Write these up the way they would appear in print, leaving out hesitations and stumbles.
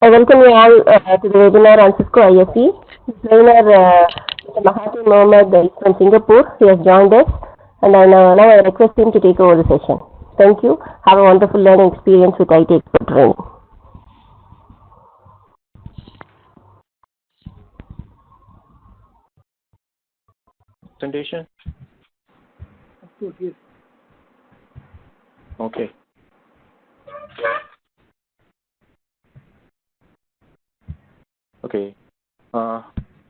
I welcome you all to the webinar on Cisco ISE. This webinar, Mr. Mahathir Mohammed is from Singapore. He has joined us, and now I request him to take over the session. Thank you. Have a wonderful learning experience with IT expert training. Presentation? Okay. Okay.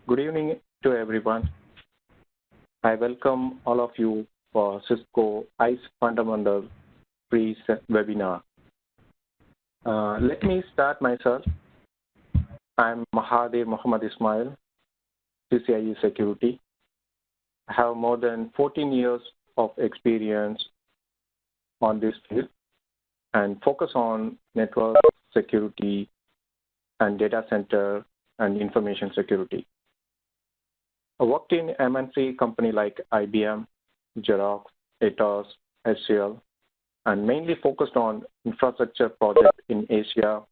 Good evening to everyone. I welcome all of you for Cisco ISE Fundamental Free webinar. Let me start myself. I'm Mahathir Mohammed Ismail, CCIE Security. I have more than 14 years of experience on this field and focus on network security and data center and information security. I worked in MNC company like IBM, Xerox, Atos, HCL, and mainly focused on infrastructure projects in Asia,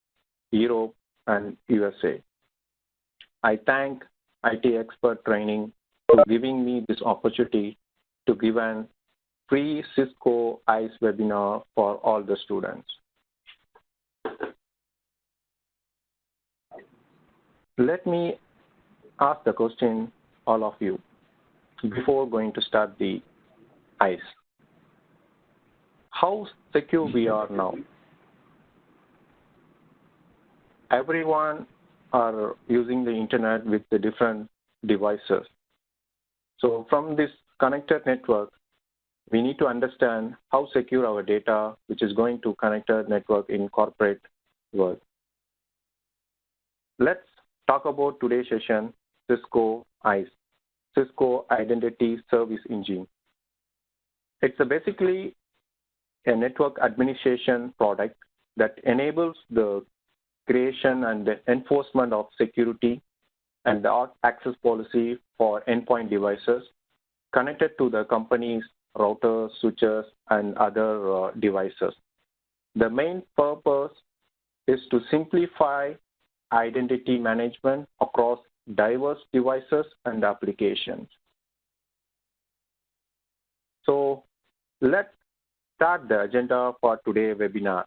Europe, and USA. I thank IT expert training for giving me this opportunity to give an free Cisco ISE webinar for all the students. Let me ask the question, all of you, before going to start the ISE. How secure we are now? Everyone are using the internet with the different devices. So from this connected network, we need to understand how secure our data, which is going to connected network in corporate world. Let's talk about today's session, Cisco ISE, Cisco Identity Service Engine. It's basically a network administration product that enables the creation and the enforcement of security and the access policy for endpoint devices connected to the company's routers, switches, and other devices. The main purpose is to simplify identity management across diverse devices and applications. So let's start the agenda for today's webinar.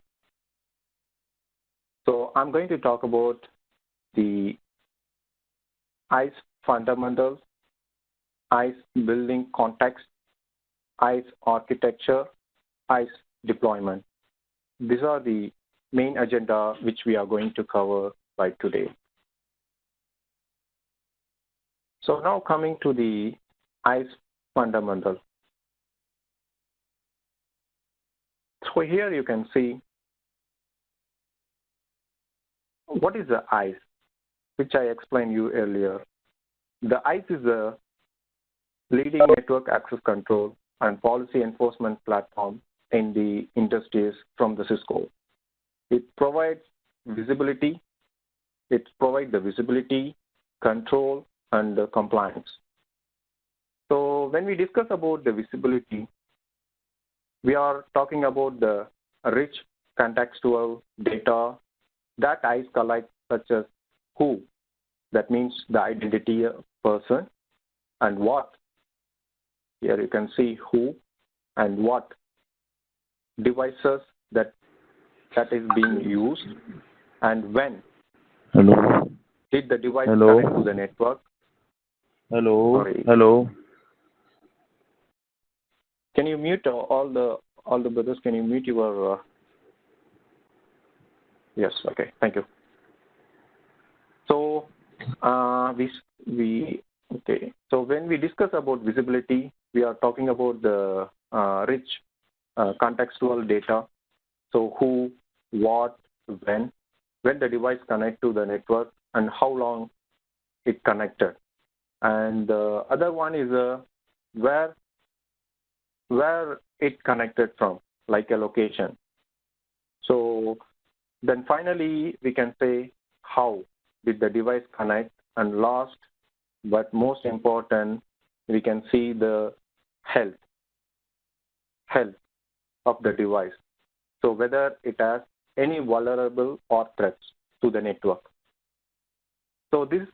So I'm going to talk about the ISE fundamentals, ISE building context, ISE architecture, ISE deployment. These are the main agenda which we are going to cover by today. So now coming to the ISE fundamental. So here you can see what is the ISE, which I explained you earlier. The ISE is a leading network access control and policy enforcement platform in the industries from the Cisco. It provides visibility. It provides the visibility, control, and compliance. So when we discuss about the visibility, we are talking about the rich contextual data that ISE collects, such as who, that means the identity of person, and what. Here you can see who and what devices that is being used, and when. Hello. Did the device Hello. connect to the network? Hello. Sorry. Hello. Can you mute all the brothers? Can you mute your? Yes. Okay. Thank you. So okay. So when we discuss about visibility, we are talking about the rich contextual data. So who, what, when the device connect to the network, and how long it connected. And the other one is where it connected from, like a location. So then finally we can say how did the device connect, and last but most important, we can see the health of the device. So whether it has any vulnerable or threats to the network. So this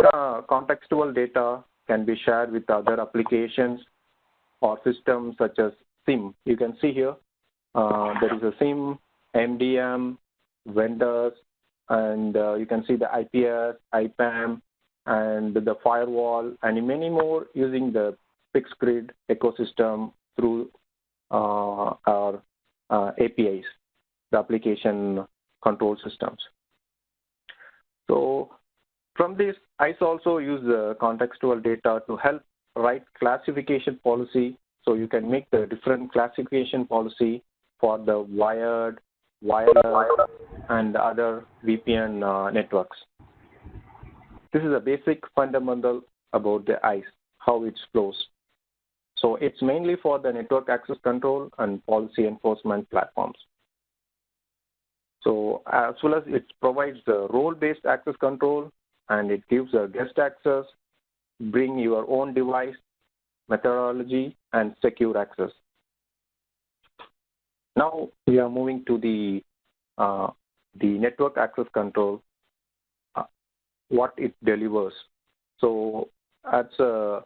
contextual data can be shared with other applications or systems such as SIM. You can see here there is a SIM, MDM, vendors, and you can see the IPS, IPAM, and the firewall, and many more using the fixed grid ecosystem through our APIs, the application control systems. So from this, ICE also use contextual data to help write classification policy. So you can make the different classification policy for the wired, wireless, and other VPN networks. This is a basic fundamental about the ICE, how it flows. So it's mainly for the network access control and policy enforcement platforms. So as well as it provides the role-based access control, and it gives a guest access, bring your own device, methodology, and secure access. Now we are moving to the network access control, what it delivers. So that's a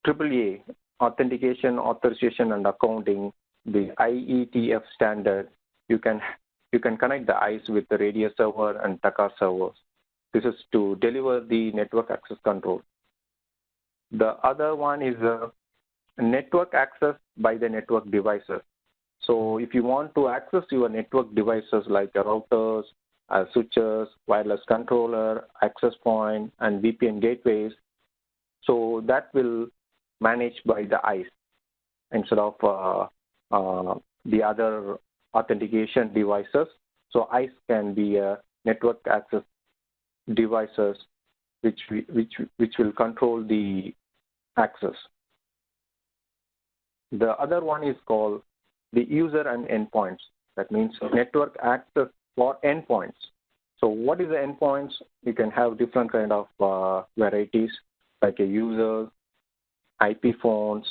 AAA, Authentication, Authorization, and Accounting, the IETF standard. You can connect the ICE with the Radius server and TACA servers. This is to deliver the network access control. The other one is network access by the network devices. So if you want to access your network devices like routers, switches, wireless controller, access point, and VPN gateways, so that will managed by the ICE instead of the other authentication devices. So ICE can be a network access devices which will control the access. The other one is called the user and endpoints. That means network access for endpoints. So what is the endpoints? You can have different kind of varieties like a user, IP phones,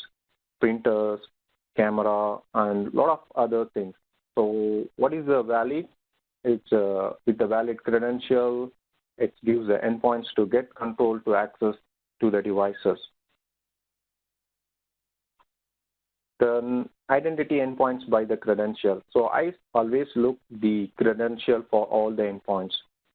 printers, camera, and a lot of other things. So what is the valid? It's with the valid credential, it gives the endpoints to get control to access to the devices. The identity endpoints by the credential. So I always look the credential for all the endpoints.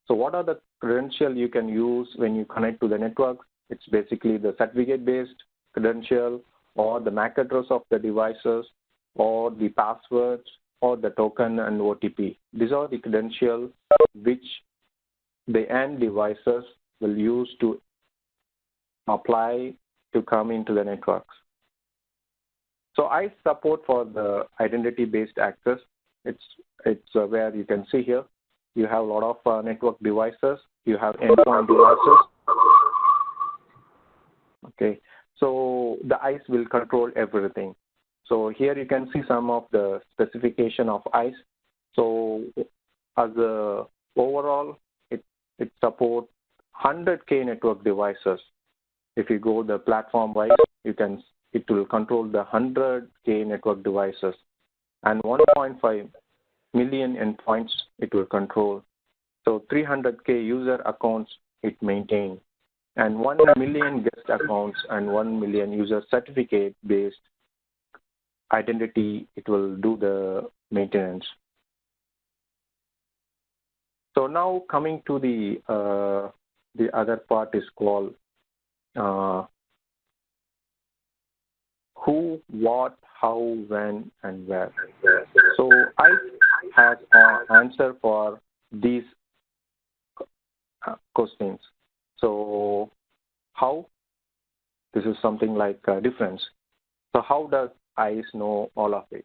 So what are the credential you can use when you connect to the network? It's basically the certificate-based credential or the MAC address of the devices or the passwords or the token and OTP. These are the credentials which the end devices will use to apply to come into the networks. So I support for the identity-based access. It's where you can see here, you have a lot of network devices, you have endpoint devices. Okay, so the ICE will control everything. So here you can see some of the specification of ICE. So as a overall, it supports 100K network devices. If you go the platform-wise, it will control the 100K network devices, and 1.5 million endpoints it will control. So 300K user accounts it maintains, and 1 million guest accounts and 1 million user certificate-based identity it will do the maintenance. So now coming to the other part is called who, what, how, when, and where. So I have an answer for these questions. So how? This is something like a difference. So how does ICE know all of it?